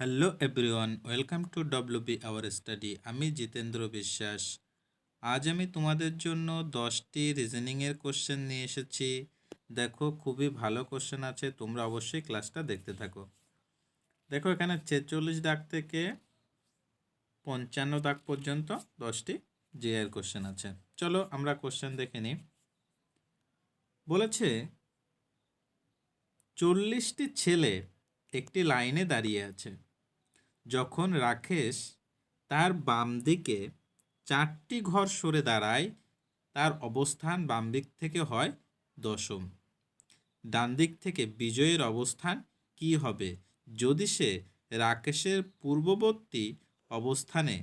Hello everyone, welcome to WB our study. আমি জিতেন্দ্র বিশ্বাস। আজ আমি তোমাদের জন্য 10টি রিজনিংয়ের কোশ্চেন নিয়ে এসেছি। দেখো, খুবই ভালো কোশ্চেন আছে, তোমরা অবশ্যই ক্লাসটা দেখতে থাকো। দেখো, এখানে 46 দাগ থেকে 55 দাগ পর্যন্ত 10টি জিআইয়ের কোশ্চেন আছে। চলো আমরা কোশ্চেন দেখে নিই। বলেছে 40টি ছেলে একটি লাইনে দাঁড়িয়ে আছে। যখন রাকেশ তার বাম দিকে 4টি ঘর সরে দাঁড়ায়, তার অবস্থান বাম দিক থেকে হয় দশম। ডান দিক থেকে বিজয়ের অবস্থান কি হবে যদি সে রাকেশের পূর্ববর্তী অবস্থানে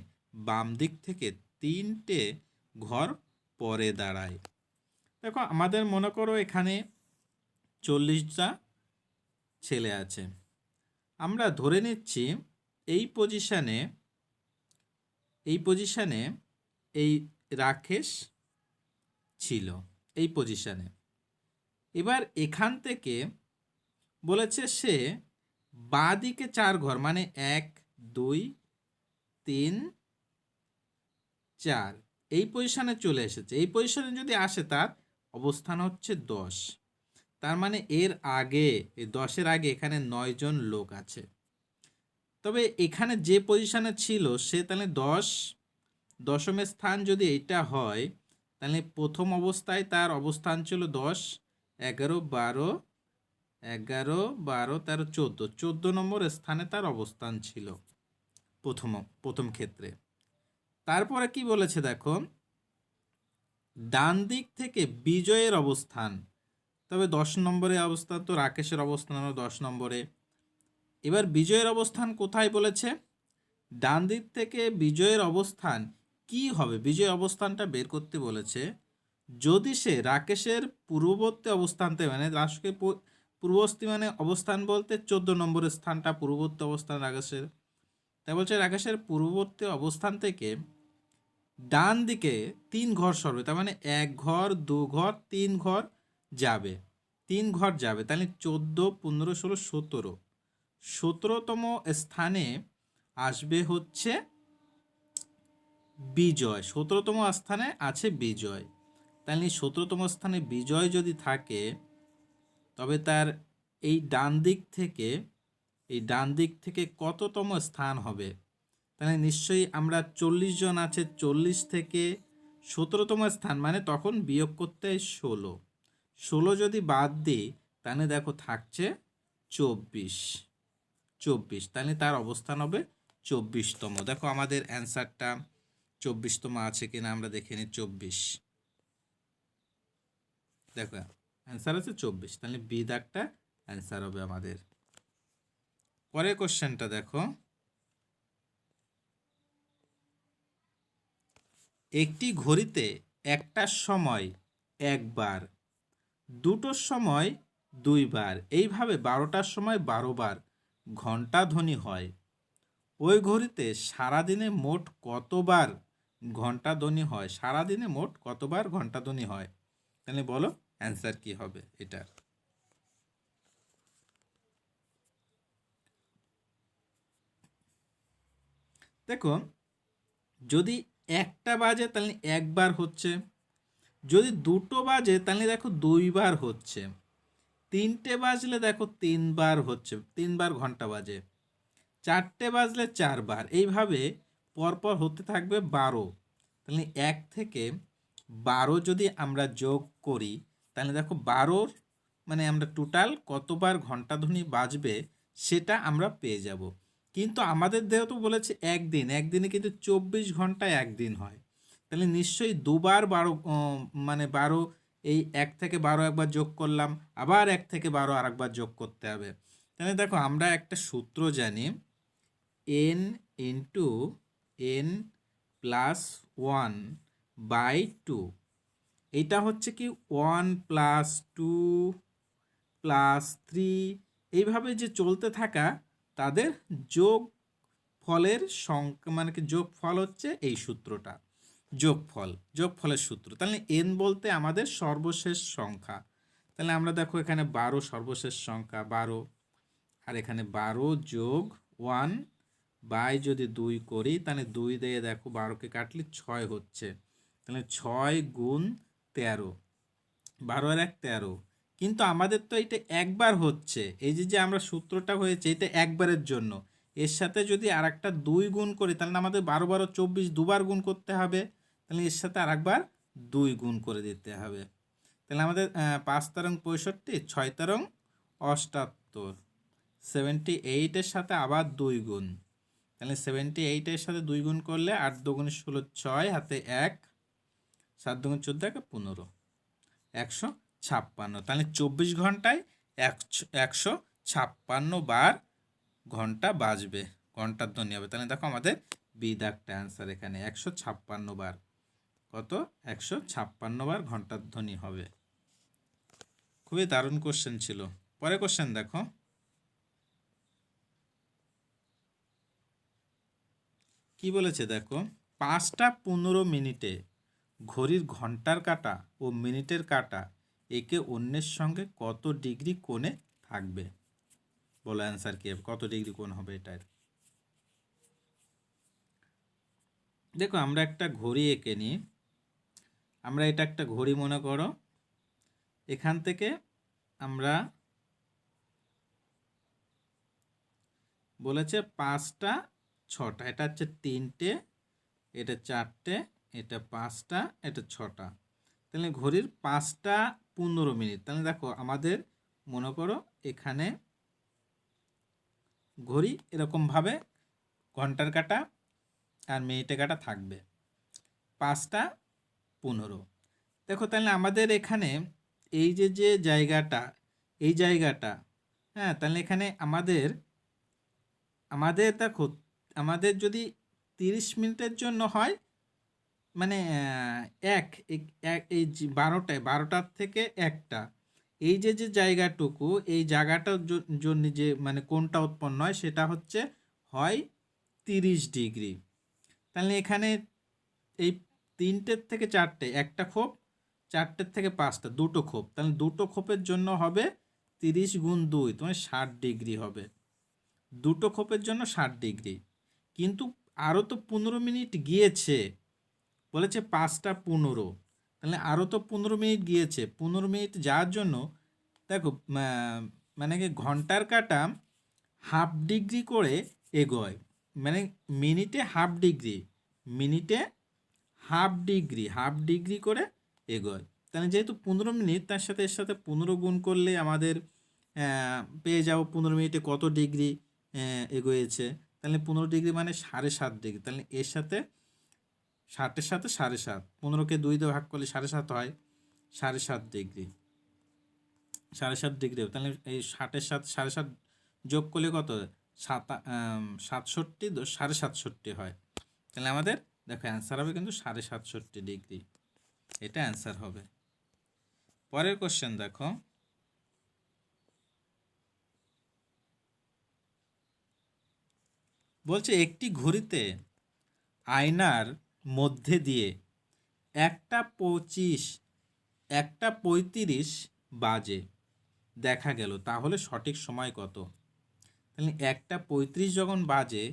বাম দিক থেকে 3টে ঘর পরে দাঁড়ায়? দেখো, আমাদের মনে করো এখানে 40টা ছেলে আছে। আমরা ধরে নিচ্ছি এই পজিশানে এই রাকেশ ছিল এই পজিশানে। এবার এখান থেকে বলেছে সে বাঁ দিকে 4 ঘর, মানে 1 2 3 4 এই পজিশানে চলে এসেছে। এই পজিশানে যদি আসে তার অবস্থান হচ্ছে 10। তার মানে এর আগে, এই 10-এর আগে এখানে 9 জন লোক আছে। তবে এখানে যে পজিশানে ছিল সে তাহলে দশমের স্থান যদি এইটা হয়, তাহলে প্রথম অবস্থায় তার অবস্থান ছিল 10, 11, 12, 13, 14 নম্বর স্থানে তার অবস্থান ছিল প্রথম ক্ষেত্রে। তারপরে কি বলেছে দেখো, ডান দিক থেকে বিজয়ের অবস্থান। তবে 10 নম্বরে অবস্থান তো রাকেশের অবস্থান হলো 10 নম্বরে। এবার বিজয়ের অবস্থান কোথায় বলেছে? ডান দিক থেকে বিজয়ের অবস্থান কি হবে, বিজয় অবস্থানটা বের করতে বলেছে। যদি সে রাকেশের পূর্ববর্তী অবস্থানতে, মানে রাকেশের পূর্ববর্তী মানে অবস্থান বলতে 14 নম্বরের স্থানটা পূর্ববর্তী অবস্থান রাকেশের। তাই বলছে রাকেশের পূর্ববর্তী অবস্থান থেকে ডান দিকে 3 ঘর সরবে, তার মানে 1 ঘর 2 ঘর 3 ঘর যাবে। 3 ঘর যাবে, তাহলে 14 15 16 17, 17তম স্থানে আসবে হচ্ছে বিজয়। 17তম স্থানে আছে বিজয়। তাহলে 17তম স্থানে বিজয় যদি থাকে, তবে তার এই ডান দিক থেকে কততম স্থান হবে? তাহলে নিশ্চয়ই আমরা 40 জন আছে, 40 থেকে 17তম স্থান, মানে তখন বিয়োগ করতে 16 যদি বাদ দিই, তাহলে দেখো থাকছে 24। তাহলে তার অবস্থান হবে 24তম। দেখো আমাদের অ্যান্সারটা 24তম আছে কিনা আমরা দেখে নিই। 24, দেখো অ্যান্সার আছে 24, তাহলে বি দাগটা অ্যান্সার হবে আমাদের। পরের কোশ্চেনটা দেখো, একটি ঘড়িতে 1টার সময় 1 বার, 2টোর সময় 2 বার, এইভাবে 12টার সময় 12 বার ঘন্টা ধ্বনি হয়। ওই ঘড়িতে সারাদিনে মোট কতবার ঘন্টা ধ্বনি হয়? সারাদিনে মোট কতবার ঘন্টা ধ্বনি হয়? তাহলে বলো অ্যান্সার কি হবে এটার। দেখো, যদি 1টা বাজে তাহলে 1 বার হচ্ছে, যদি 2টো বাজে তাহলে দেখো 2 বার হচ্ছে, 3টে বাজলে দেখো 3 বার হচ্ছে, 3 বার ঘন্টা বাজে, 4টে বাজলে 4 বার, এইভাবে পরপর হতে থাকবে 12। তাহলে 1 থেকে 12 যদি আমরা যোগ করি, তাহলে দেখো 12 মানে আমরা টোটাল কতবার ঘন্টাধ্বনি বাজবে সেটা আমরা পেয়ে যাব। কিন্তু আমাদের যেহেতু বলেছে একদিনে কিন্তু 24 ঘন্টায় একদিন হয়, তাহলে নিশ্চয়ই দুবার 12, মানে 12, এই 1 থেকে 12 একবার যোগ করলাম, আবার 1 থেকে 12 আরেকবার যোগ করতে হবে। তাহলে দেখো আমরা একটা সূত্র জানি, n ইন্টু n প্লাস 1/2। এইটা হচ্ছে কি 1 প্লাস 2 প্লাস 3, এইভাবে যে চলতে থাকা তাদের যোগ ফলের সংখ্যা, মানে কি যোগফল হচ্ছে এই সূত্রটা, যোগফলের সূত্র। তাহলে n বলতে আমাদের সর্বশেষ সংখ্যা। তাহলে আমরা দেখো এখানে 12 সর্বশেষ সংখ্যা 12, আর এখানে 12 যোগ ওয়ান বাই যদি 2 করি তাহলে 2 দিয়ে দেখো 12কে কাটলে 6 হচ্ছে, তাহলে 6 গুণ 13, 12 আর 1 13। কিন্তু আমাদের তো এটা একবার হচ্ছে, এই যে যে আমরা সূত্রটা হয়েছে এটা একবারের জন্য, এর সাথে যদি আর একটা 2 গুণ করি তাহলে আমাদের 12 12 24 দুবার গুণ করতে হবে, তাহলে এর সাথে আর একবার 2 গুণ করে দিতে হবে। তাহলে আমাদের 5 তেরং 65, 6 তেরং 78, 78-এর সাথে আবার 2 গুণ, তাহলে 78-এর সাথে 2 গুণ করলে 8 দুগুণে 16, 6 হাতে 1, 7 দুগুণ 14, 15, 156। তাহলে 24 ঘন্টায় 156 বার ঘন্টা বাজবে, ঘন্টার ধ্বনি হবে। তাহলে দেখো আমাদের বি দাগটা অ্যান্সার এখানে 156 বার, কত 156 বার ঘন্টার ধ্বনি হবে। খুবই দারুণ কোশ্চেন ছিল। পরে কোশ্চেন দেখো, কি বলেছে দেখো, 5টা 15 মিনিটে ঘড়ির ঘন্টার কাঁটা ও মিনিটের কাঁটা একে অন্যের সঙ্গে কত ডিগ্রি কোণে থাকবে? বলো অ্যান্সার কি হবে, কত ডিগ্রি কোণ হবে এটার? দেখো আমরা একটা ঘড়ি এঁকে নিই, আমরা এটা একটা ঘড়ি মনে করো, এখান থেকে আমরা বলেছে 5টা 6টা, এটা হচ্ছে 3টে, এটা 4টে, এটা 5টা, এটা 6টা, তাহলে ঘড়ির 5টা 15 মিনিট। তাহলে দেখো আমাদের মনে করো এখানে ঘড়ি এরকমভাবে ঘন্টার কাঁটা আর মিনিটের কাঁটা থাকবে 5টা 15। দেখো তাহলে আমাদের এখানে এই যে যে জায়গাটা, এই জায়গাটা, হ্যাঁ, তাহলে এখানে আমাদের আমাদের দেখো আমাদের যদি 30 মিনিটের জন্য হয়, মানে এই 12টার থেকে 1টা, এই যে যে জায়গাটুকু, এই জায়গাটার জন্য যে মানে কোনটা উৎপন্ন হয় সেটা হচ্ছে হয় 30 ডিগ্রি। তাহলে এখানে এই 3টের থেকে 4টে, একটা খোপ, 4টের থেকে 5টা, দুটো খোপ, তাহলে দুটো খোপের জন্য হবে 30 গুণ 2, তোমার 60 ডিগ্রি হবে, দুটো খোপের জন্য 60 ডিগ্রি। কিন্তু আরও তো 15 মিনিট গিয়েছে, বলেছে 5টা 15, তাহলে আরও তো 15 মিনিট গিয়েছে, 15 মিনিট যাওয়ার জন্য দেখো মানে কি ঘন্টার কাঁটা হাফ ডিগ্রি করে এগোয়, মানে মিনিটে হাফ ডিগ্রি, মিনিটে হাফ ডিগ্রি করে এগোয়। তাহলে যেহেতু 15 মিনিট, তার সাথে এর সাথে 15 গুণ করলে আমাদের পেয়ে যাবো 15 মিনিটে কত ডিগ্রি এগোয়েছে। তাহলে 15 ডিগ্রি মানে 7.5 ডিগ্রি, তাহলে এর সাথে 60-এর সাথে 7.5, 15কে 2 দিয়ে ভাগ করলে 7.5 হয়, 7.5 ডিগ্রি, 7.5 ডিগ্রি। তাহলে এই 60-এর সাথে 7.5 যোগ করলে কত, 67, 67.5 হয়। তাহলে আমাদের দেখো অ্যান্সার হবে কিন্তু 67.5 ডিগ্রি, এটা অ্যান্সার হবে। পরের কোশ্চেন দেখো, বলছে একটি ঘড়িতে আয়নার মধ্যে দিয়ে 1:25, 1:35 বাজে দেখা গেল, তাহলে সঠিক সময় কত? তাহলে 1:35 যখন বাজে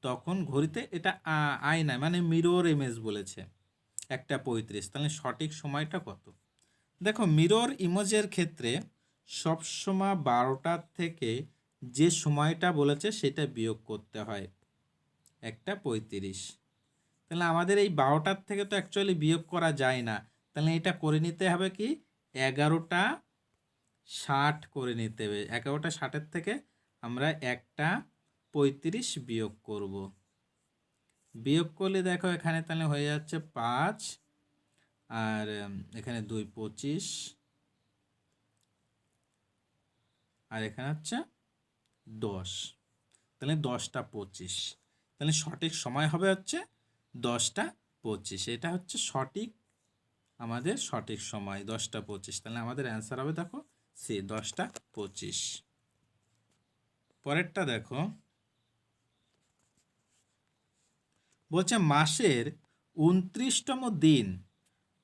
তখন ঘড়িতে, এটা আয়না মানে মিরর ইমেজ বলেছে, 1:35, তাহলে সঠিক সময়টা কত? দেখো মিরর ইমেজের ক্ষেত্রে সবসময় 12টার থেকে যে সময়টা বলেছে সেটা বিয়োগ করতে হয়, 1:35। তাহলে আমাদের এই 12টার থেকে তো অ্যাকচুয়ালি বিয়োগ করা যায় না, তাহলে এটা করে নিতে হবে কি 11:60 করে নিতে হবে, 11:60 থেকে আমরা 1:35 বিয়োগ করব, বিয়োগ করলে দেখো এখানে তাহলে হয়ে যাচ্ছে 5, আর এখানে 2 25, আর এখানে হচ্ছে 10, তাহলে 10:25, তাহলে সঠিক সময় হবে হচ্ছে 10:25, এটা হচ্ছে সঠিক আমাদের সঠিক সময় 10:25, তাহলে আমাদের অ্যান্সার হবে দেখো সি 10:25। পরেরটা দেখো, বলছে মাসের 29তম দিন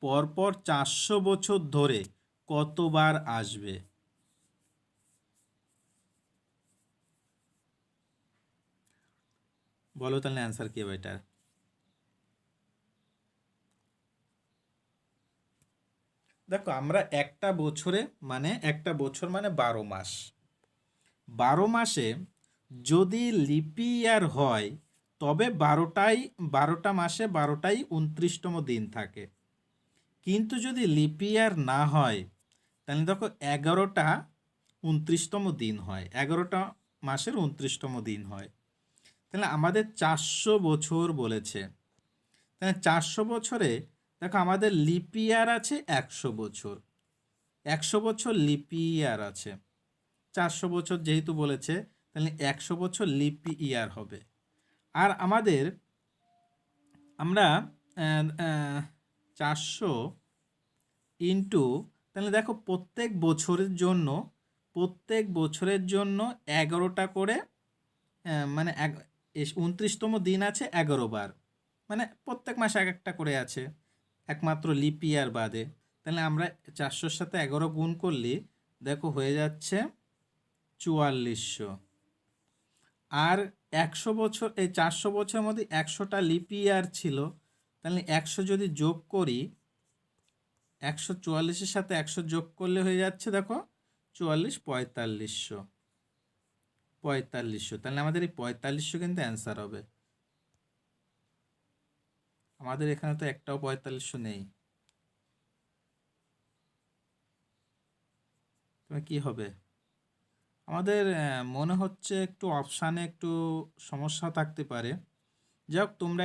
পরপর 400 বছর ধরে কতবার আসবে? বলো তাহলে অ্যান্সার কি হবে এটার? দেখো আমরা একটা বছর মানে 12 মাস। 12 মাসে যদি লিপি ইয়ার হয় তবে 12টা মাসে 12টাই 29তম দিন থাকে। কিন্তু যদি লিপি ইয়ার না হয় তাহলে দেখো 11টা 29তম দিন হয়, 11টা মাসের 29তম দিন হয়। তাহলে আমাদের 400 বছর বলেছে। তাহলে 400 বছরে দেখো আমাদের লিপি ইয়ার আছে 100 বছর, 100 বছর লিপি ইয়ার আছে। 400 বছর যেহেতু বলেছে তাহলে 100 বছর লিপি ইয়ার হবে। আর আমরা 400 ইন্টু, তাহলে দেখো প্রত্যেক বছরের জন্য 11টা করে, মানে 29তম দিন আছে 11 বার, মানে প্রত্যেক মাসে এক একটা করে আছে, একমাত্র লিপ ইয়ার বাদে। তাহলে আমরা 400-র সাথে 11 গুণ করলে দেখো হয়ে যাচ্ছে 4400। আর 100 বছর, এই 400 বছরের মধ্যে 100টা লিপ ইয়ার ছিল, তাহলে 100 যদি যোগ করি, 144-এর সাথে 100 যোগ করলে হয়ে যাচ্ছে দেখো 44, 4500। তাহলে আমাদের এই 4500 কিন্তু অ্যান্সার হবে। আমাদের এখানে তো একটাও 4500 নেই। তুমি কি হবে? আমাদের মনে হচ্ছে একটু অপশানে একটু সমস্যা থাকতে পারে। যাই হোক, তোমরা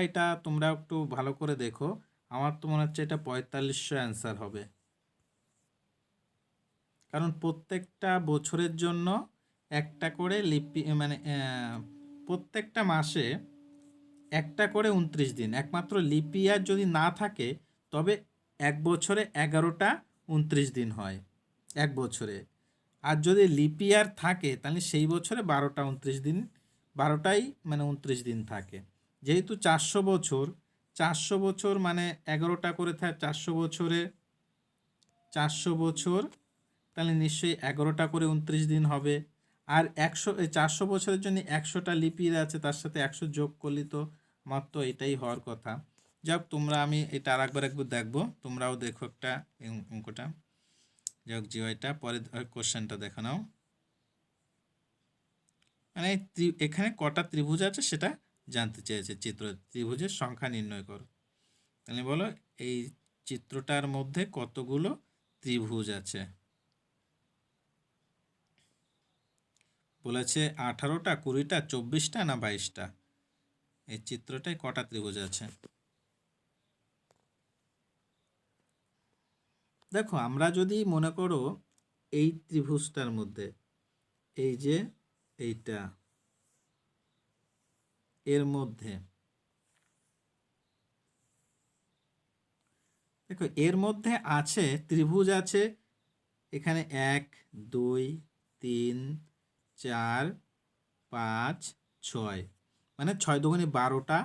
একটু ভালো করে দেখো। আমার তো মনে হচ্ছে এটা 4500 অ্যান্সার হবে, কারণ প্রত্যেকটা বছরের জন্য একটা করে লিপি, মানে প্রত্যেকটা মাসে একটা করে 29 দিন। একমাত্র লিপ ইয়ার যদি না থাকে তবে এক বছরে 11টা 29 দিন হয় এক বছরে। আর যদি লিপ ইয়ার থাকে তাহলে সেই বছরে 12টা 29 দিন, 12টাই মানে 29 দিন থাকে। যেহেতু 400 বছর মানে 11টা করে থাকে, 400 বছর তাহলে নিশ্চয়ই 11টা করে 29 দিন হবে। আর 400 বছরের জন্য 100টা লিপ ইয়ার আছে, তার সাথে 100 যোগ করলে তো আমার তো এটাই হওয়ার কথা। যাক, আমি এটা একবার দেখবো, তোমরাও দেখো একটা অঙ্কটা। যাক, জিওটা পরে কোশ্চেনটা দেখে নাও। মানে এখানে কটা ত্রিভুজ আছে সেটা জানতে চেয়েছে। ত্রিভুজের সংখ্যা নির্ণয় করো। তাহলে বলো এই চিত্রটার মধ্যে কতগুলো ত্রিভুজ আছে। বলেছে 18টা, 20টা, 24টা না 22টা। এই চিত্রটায় কটা ত্রিভুজ আছে? দেখো আমরা যদি মনে করো এই ত্রিভুজটার মধ্যে, এই যে এইটা, এর মধ্যে দেখো এর মধ্যে আছে ত্রিভুজ আছে এখানে 1, 2, 3, 4, 5, 6, মানে 6 দুগুণে 12টা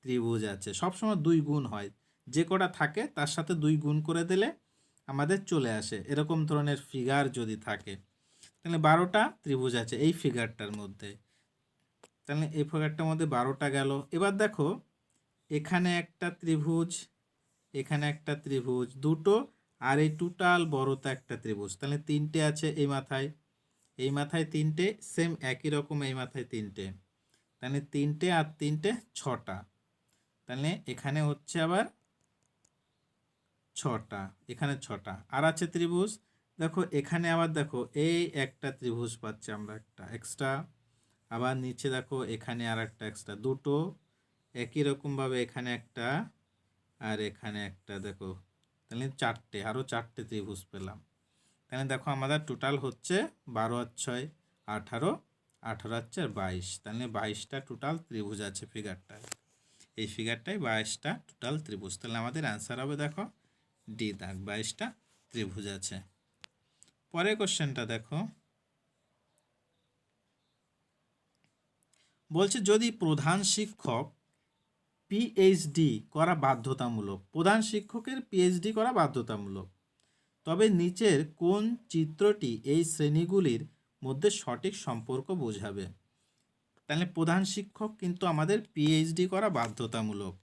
ত্রিভুজ আছে। সবসময় 2 গুণ হয়, যে কটা থাকে তার সাথে 2 গুণ করে দিলে আমাদের চলে আসে। এরকম ধরনের ফিগার যদি থাকে তাহলে 12টা ত্রিভুজ আছে এই ফিগারটার মধ্যে। তাহলে এই ফিগারটার মধ্যে 12টা গেল। এবার দেখো এখানে একটা ত্রিভুজ, এখানে একটা ত্রিভুজ, দুটো, আর এই টোটাল বড়টা একটা ত্রিভুজ। তাহলে 3টে আছে এই মাথায়, এই মাথায় 3টে, সেম একই রকম এই মাথায় 3টে। তাহলে 3টে আর 3টে 6টা। তাহলে এখানে হচ্ছে আবার 6টা, এখানে 6টা। আর আছে ত্রিভুজ, দেখো এখানে আবার দেখো এই একটা ত্রিভুজ পাচ্ছি আমরা একটা এক্সট্রা। আবার নিচে দেখো এখানে আর একটা এক্সট্রা, দুটো একই রকমভাবে এখানে একটা আর এখানে একটা। দেখো তাহলে 4টে, আরও 4টে ত্রিভুজ পেলাম। তাহলে দেখো আমাদের টোটাল হচ্ছে 12 আর 6 18, 18 আর 4 22। তাহলে 22টা টোটাল ত্রিভুজ আছে ফিগারটায়। এই ফিগারটায় 22টা টোটাল ত্রিভুজ। তাহলে আমাদের অ্যান্সার হবে দেখো ডি দাগ, 22টা ত্রিভুজ আছে। পরের কোশ্চেনটা দেখো, বলছে যদি প্রধান শিক্ষক পিএইচডি করা বাধ্যতামূলক, প্রধান শিক্ষকের পিএইচডি করা বাধ্যতামূলক, তবে নিচের কোন চিত্রটি এই শ্রেণীগুলির মধ্যে সঠিক সম্পর্ক বোঝাবে? তাহলে প্রধান শিক্ষক কিন্তু আমাদের পিএইচডি করা বাধ্যতামূলক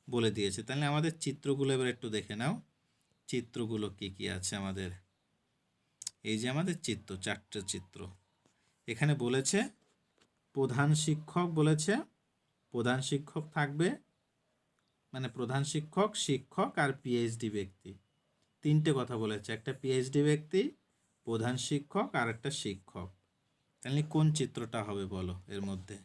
বলে দিয়েছে। তাহলে আমাদের চিত্রগুলো এবার একটু দেখে নাও, চিত্রগুলো কি কি আছে আমাদের। এই যে আমাদের চিত্র, 4টে চিত্র। এখানে বলেছে প্রধান শিক্ষক, বলেছে প্রধান শিক্ষক থাকবে, মানে প্রধান শিক্ষক, শিক্ষক আর পিএইচডি ব্যক্তি। 3টে কথা বলেছে, একটা পিএইচডি ব্যক্তি, প্রধান শিক্ষক আর একটা শিক্ষক। তাহলে কোন চিত্রটা হবে বলো এর মধ্যে?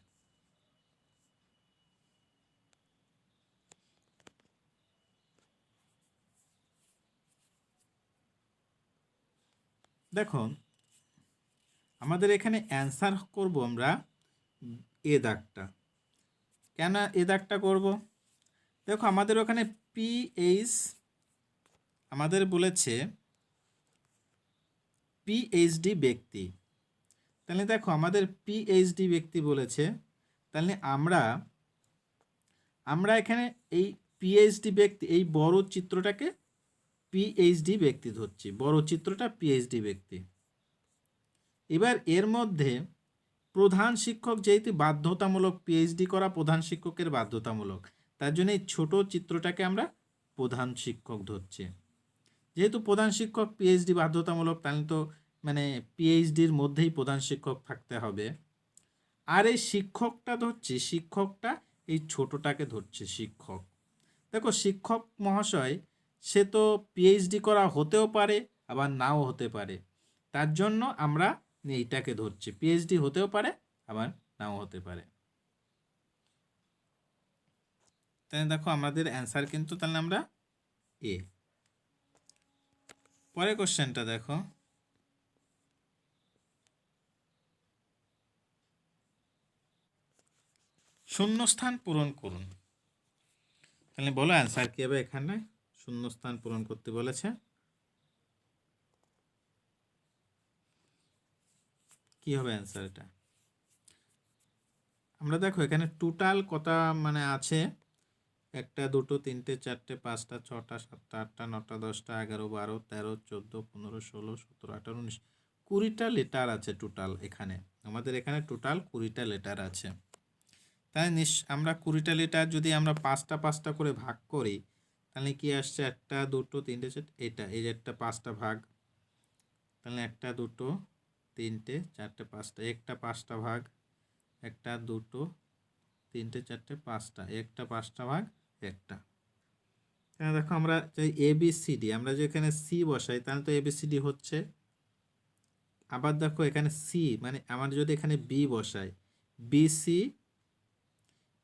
দেখো আমাদের এখানে অ্যান্সার করব আমরা এ দাগটা। কেন এ দাগটা করব? দেখো আমাদের ওখানে পিএইচ, আমাদের বলেছে পিএইচডি ব্যক্তি। তাহলে দেখো আমাদের পিএইচডি ব্যক্তি বলেছে, তাহলে আমরা এখানে এই পিএইচডি ব্যক্তি, এই বড় চিত্রটাকে পিএইচডি ব্যক্তি ধরছি, বড় চিত্রটা পিএইচডি ব্যক্তি। এবার এর মধ্যে প্রধান শিক্ষক যেহেতু বাধ্যতামূলক, পিএইচডি করা প্রধান শিক্ষকের বাধ্যতামূলক, তার জন্য এই ছোট চিত্রটাকে আমরা প্রধান শিক্ষক ধরছি। যেহেতু প্রধান শিক্ষক পিএইচডি বাধ্যতামূলক, তাহলে তো মানে পিএইচডির মধ্যেই প্রধান শিক্ষক থাকতে হবে। আর এই শিক্ষকটা ধরছি, শিক্ষকটা এই ছোটটাকে ধরছে শিক্ষক। দেখো শিক্ষক মহাশয় সে তো পিএইচডি করা হতেও পারে আবার নাও হতে পারে, তার জন্য আমরা এইটাকে ধরছি। পিএইচডি হতেও পারে আবার নাও হতে পারে। তাহলে দেখো আমাদের অ্যান্সার কিন্তু তাহলে আমরা এ। পরের কোশ্চেনটা দেখো, শূন্যস্থান পূরণ করুন। তাহলে বলো অ্যান্সার কি হবে? এখানে শূন্যস্থান পূরণ করতে বলেছে, কি হবে অ্যান্সার এটা? আমরা দেখো এখানে টোটাল কটা মানে আছে, 1 2 3 4 5 6 7 8 9 10 11 12 13 14 15 16 17 18 19 20টা লেটার আছে টোটাল। এখানে আমাদের এখানে টোটাল 20টা লেটার আছে। তাই আমরা 20টা লেটার যদি আমরা 5টা 5টা করে ভাগ করি, তাহলে কি আসছে? 1 2 3 4, এটা এই যে একটা 5টা ভাগ, তাহলে 1 2 3 4 5টা, একটা 5টা ভাগ, 1 2 3 4 5টা, একটা 5টা ভাগ একটা। তাহলে দেখো আমরা এবিসিডি, আমরা যে এখানে সি বসাই তাহলে তো এবিসিডি হচ্ছে। আবার দেখো এখানে সি মানে আমার যদি এখানে বি বসাই, বিসি,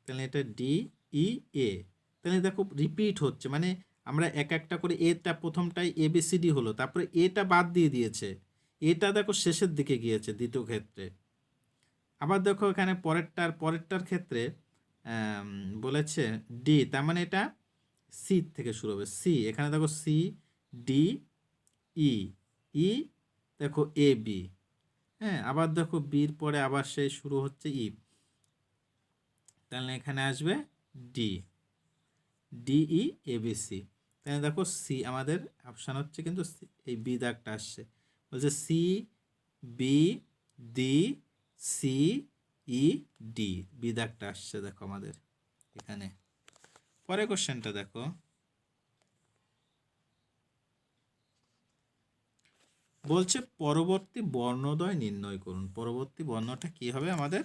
তাহলে এটা ডি ই এ। তাহলে দেখো রিপিট হচ্ছে, মানে আমরা এক একটা করে, এটা প্রথমটাই এবিসিডি হলো, তারপরে এটা বাদ দিয়ে দিয়েছে, এটা দেখো শেষের দিকে গিয়েছে দ্বিতীয় ক্ষেত্রে। আবার দেখো এখানে পরেরটার ক্ষেত্রে বলেছে ডি, তার মানে এটা সি থেকে শুরু হবে, সি। এখানে দেখো সি ডি ই, ই দেখো এ বি, হ্যাঁ। আবার দেখো বির পরে আবার সেই শুরু হচ্ছে ই, তাহলে এখানে আসবে ডি, ডিই এবিসি। তাহলে দেখো সি আমাদের অপশান হচ্ছে কিন্তু এই বি দাগটা আসছে, বলছে C B D C E D, B দাগটা আসছে দেখো আমাদের এখানে। পরের কোশ্চেনটা দেখো, বলছে পরবর্তী বর্ণদ্বয় নির্ণয় করুন। পরবর্তী বর্ণটা কি হবে আমাদের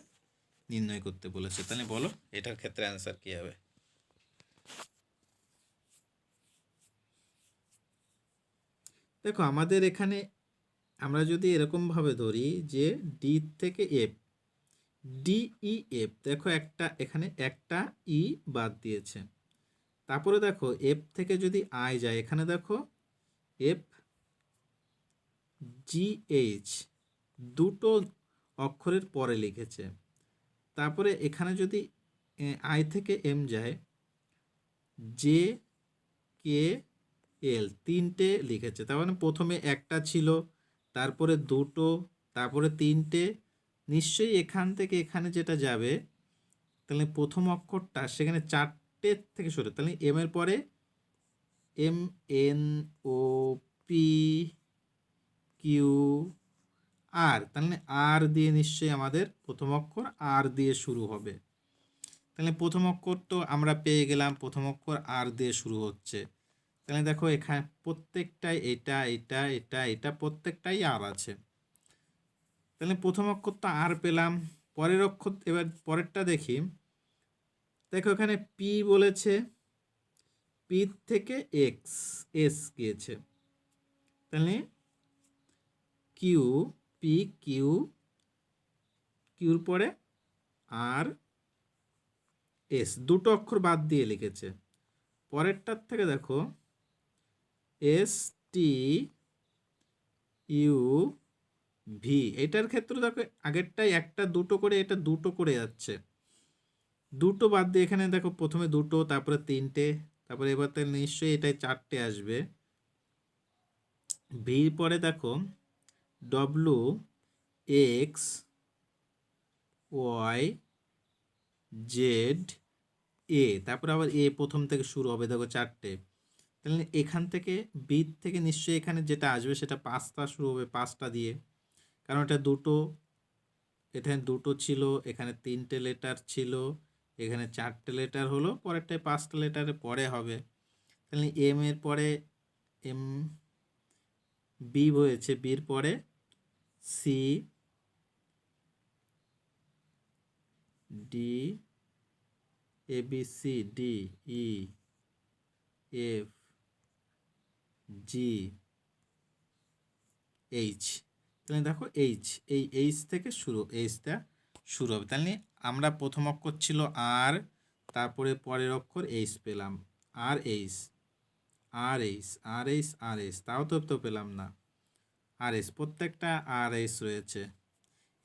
নির্ণয় করতে বলেছে, তাহলে বলো এটার ক্ষেত্রে অ্যান্সার কি হবে? দেখো আমাদের এখানে আমরা যদি এরকমভাবে ধরি যে ডি থেকে এফ, ডিই এফ, দেখো একটা এখানে একটা ই বাদ দিয়েছে। তারপরে দেখো এফ থেকে যদি আই যায়, এখানে দেখো এফ জিএইচ দুটো অক্ষরের পরে লিখেছে। তারপরে এখানে যদি আই থেকে এম যায়, জে কে এল তিনটে লিখেছে। তার মানে প্রথমে একটা ছিল, তারপরে দুটো, তারপরে তিনটে। নিশ্চয়ই এখান থেকে এখানে যেটা যাবে, তাহলে প্রথম অক্ষরটা সেখানে 4টে থেকে শুরু, তাহলে এম এর পরে M N O P Q R, তাহলে আর দিয়ে নিশ্চয়ই আমাদের প্রথম অক্ষর আর দিয়ে শুরু হবে। তাহলে প্রথম অক্ষর তো আমরা পেয়ে গেলাম, প্রথম অক্ষর আর দিয়ে শুরু হচ্ছে। তাহলে দেখো এখানে প্রত্যেকটাই এটা এটা এটা এটা প্রত্যেকটাই আর আছে। তাহলে প্রথম অক্ষর তো আর পেলাম। পরের অক্ষর এবার পরেরটা দেখি। দেখো এখানে পি বলেছে, পি থেকে এক্স এস গিয়েছে। তাহলে কিউ, পি কিউ, কিউর পরে আর এস, দুটো অক্ষর বাদ দিয়ে লিখেছে। পরেরটার থেকে দেখো এস টি ইউ ভি, এটার ক্ষেত্রে দেখো আগেরটাই একটা দুটো করে, এটা দুটো করে যাচ্ছে, দুটো বাদ দিয়ে এখানে দেখো প্রথমে দুটো, তারপরে তিনটে, তারপরে এবার তাহলে নিশ্চয়ই এটাই চারটে আসবে। ভির পরে দেখো ডব্লু এক্স ওয়াই জেড এ, তারপরে আবার এ প্রথম থেকে শুরু হবে, দেখো চারটে। তাহলে এখান থেকে বি থেকে নিশ্চয়ই এখানে যেটা আসবে সেটা পাঁচটা শুরু হবে, পাঁচটা দিয়ে, কারণ এটা দুটো, এখানে দুটো ছিল, এখানে তিনটে লেটার ছিল, এখানে চারটে লেটার হলো, পরেরটায় পাঁচটা লেটারে পরে হবে। তাহলে এম এর পরে এম, বি হয়েছে, বির পরে C D, A B C D E F G H. তাহলে দেখো এইচ, এই এইচ থেকে শুরু, এইচটা শুরু হবে। তাহলে আমরা প্রথম অক্ষর ছিল আর, তারপরে পরের অক্ষর এইচ পেলাম, আর H R H R H R H, তাও তো পেলাম না, আর এইচ প্রত্যেকটা আর এইচ রয়েছে।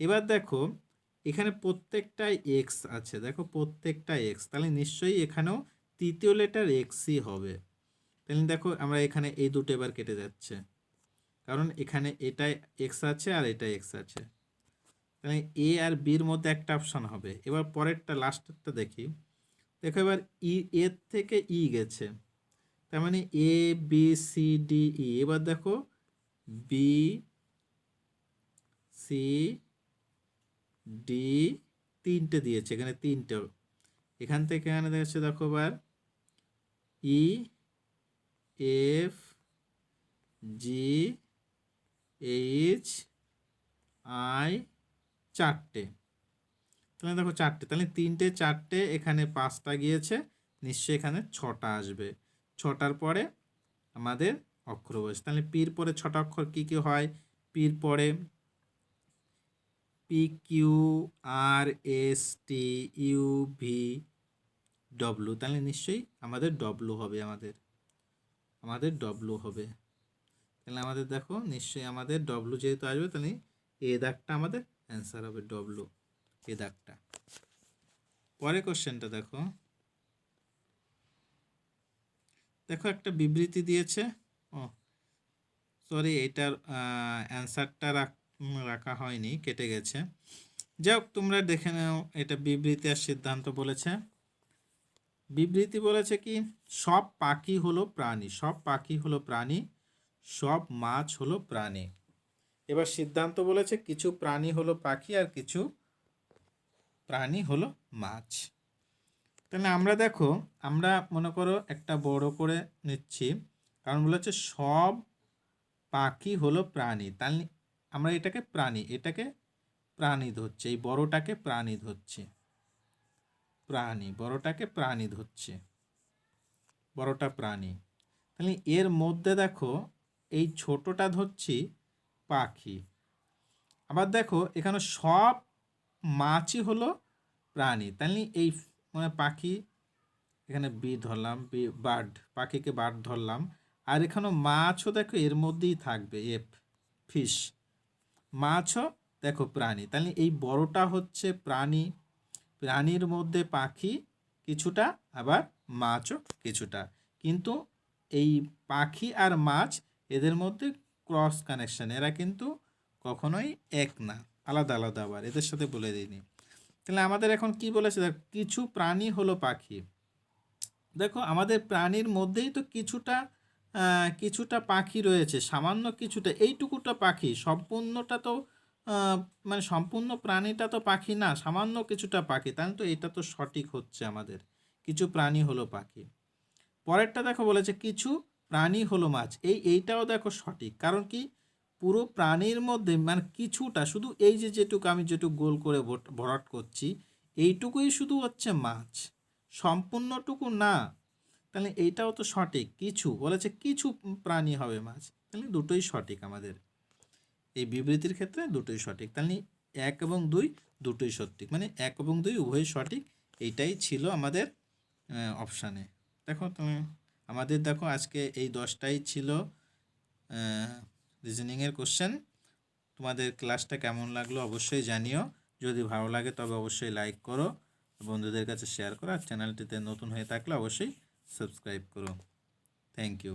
এবার দেখো এখানে প্রত্যেকটাই এক্স আছে, দেখো প্রত্যেকটা এক্স, তাহলে নিশ্চয়ই এখানেও তৃতীয় লেটার এক্সই হবে। তাহলে দেখো আমরা এখানে এই দুটো এবার কেটে যাচ্ছে, কারণ এখানে এটাই এক্স আছে আর এটা এক্স আছে। তাহলে এ আর বির মধ্যে একটা অপশান হবে। এবার পরেরটা লাস্টেরটা দেখি। দেখো এবার ই, এর থেকে ই গেছে, তার মানে এ বি সি ডি ই। এবার দেখো বি সি ডি তিনটে দিয়েছে, এখানে তিনটে, এখান থেকে এখানে দেখছে, দেখো এবার ই এফ জি এইচ আই, চারটে। তাহলে দেখো চারটে, তাহলে তিনটে চারটে, এখানে পাঁচটা গিয়েছে, নিশ্চয়ই এখানে ছটা আসবে। ছটার পরে আমাদের অক্ষর বসে। তাহলে পির পরে ছটা অক্ষর কি কি হয়? পির পরে P Q R S T U V W, তাহলে নিশ্চয়ই আমাদের ডব্লু হবে, আমাদের ডব্লু হবে। তাহলে আমাদের দেখো নিশ্চয়ই আমাদের ডব্লু যেহেতু আসবে, তাহলে এ দাগটা আমাদের অ্যান্সার হবে, ডব্লু এ দাগটা। পরের কোশ্চেনটা দেখো, দেখো একটা বিবৃতি দিয়েছে, ও সরি এটার অ্যান্সারটা রাখা হয়নি, কেটে গেছে। যাই হোক তোমরা দেখে নাও, এটা বিবৃতি আর সিদ্ধান্ত বলেছে। বিবৃতি বলেছে কি, সব পাখি হলো প্রাণী, সব পাখি হলো প্রাণী, সব মাছ হলো প্রাণী। এবার সিদ্ধান্ত বলেছে কিছু প্রাণী হলো পাখি আর কিছু প্রাণী হলো মাছ। তাহলে আমরা দেখো, আমরা মনে করো একটা বড় করে নিচ্ছি, কারণ বলেছে সব পাখি হলো প্রাণী, তাহলে আমরা এটাকে প্রাণী, এটাকে প্রাণী ধরছে, এই বড়টাকে প্রাণী ধরছে, প্রাণী, বড়টাকে প্রাণী ধরছে, বড়টা প্রাণী। তাহলে এর মধ্যে দেখো এই ছোটটা ধরছি পাখি। আবার দেখো এখানে সব মাছই হলো প্রাণী, তাহলে এই মানে পাখি, এখানে বি ধরলাম, বি বার্ড, পাখিকে বার্ড ধরলাম, আর এখানে মাছও দেখো এর মধ্যেই থাকবে, এফ ফিশ, মাছও দেখো প্রাণী। তাহলে এই বড়টা হচ্ছে প্রাণী, প্রাণীর মধ্যে পাখি কিছুটা, আবার মাছও কিছুটা, কিন্তু এই পাখি আর মাছ এদের মধ্যে ক্রস কানেকশন, এরা কিন্তু কখনোই এক না, আলাদা আলাদা, আবার এদের সাথে বলে দিইনি। তাহলে আমাদের এখন কি বলেছে, দেখ কিছু প্রাণী হলো পাখি, দেখো আমাদের প্রাণীর মধ্যেই তো কিছুটা কিছুটা পাখি রয়েছে, সামান্য কিছুটা, এইটুকুটা পাখি, সম্পূর্ণটা তো আহ, মানে সম্পূর্ণ প্রাণীটা তো পাখি না, সামান্য কিছুটা পাখি, তাহলে তো এটা তো সঠিক হচ্ছে আমাদের, কিছু প্রাণী হলো পাখি। পরেরটা দেখো বলেছে কিছু প্রাণী হলো মাছ, এইটাও দেখো সঠিক, কারণ কি পুরো প্রাণীর মধ্যে মানে কিছুটা, শুধু এই যে যেটুকু আমি যেটুকু গোল করে ভরাট করছি এইটুকুই শুধু হচ্ছে মাছ, সম্পূর্ণটুকু না। তাহলে এইটাও তো সঠিক, কিছু বলেছে কিছু প্রাণী হবে মাছ, তাহলে দুটোই সঠিক আমাদের, এই বিবৃতির ক্ষেত্রে দুটোই সঠিক। তাহলে 1 এবং 2 দুটোই সঠিক, মানে 1 এবং 2 উভয়ই সঠিক, এইটাই ছিল আমাদের অপশানে। দেখো তুমি আমাদের দেখো আজকে এই 10টাই ছিল রিজনিংয়ের কোশ্চেন। তোমাদের ক্লাসটা কেমন লাগলো অবশ্যই জানিও, যদি ভালো লাগে তবে অবশ্যই লাইক করো, বন্ধুদের কাছে শেয়ার করো, আর চ্যানেলটিতে নতুন হয়ে থাকলে অবশ্যই সাবস্ক্রাইব করো। Thank you.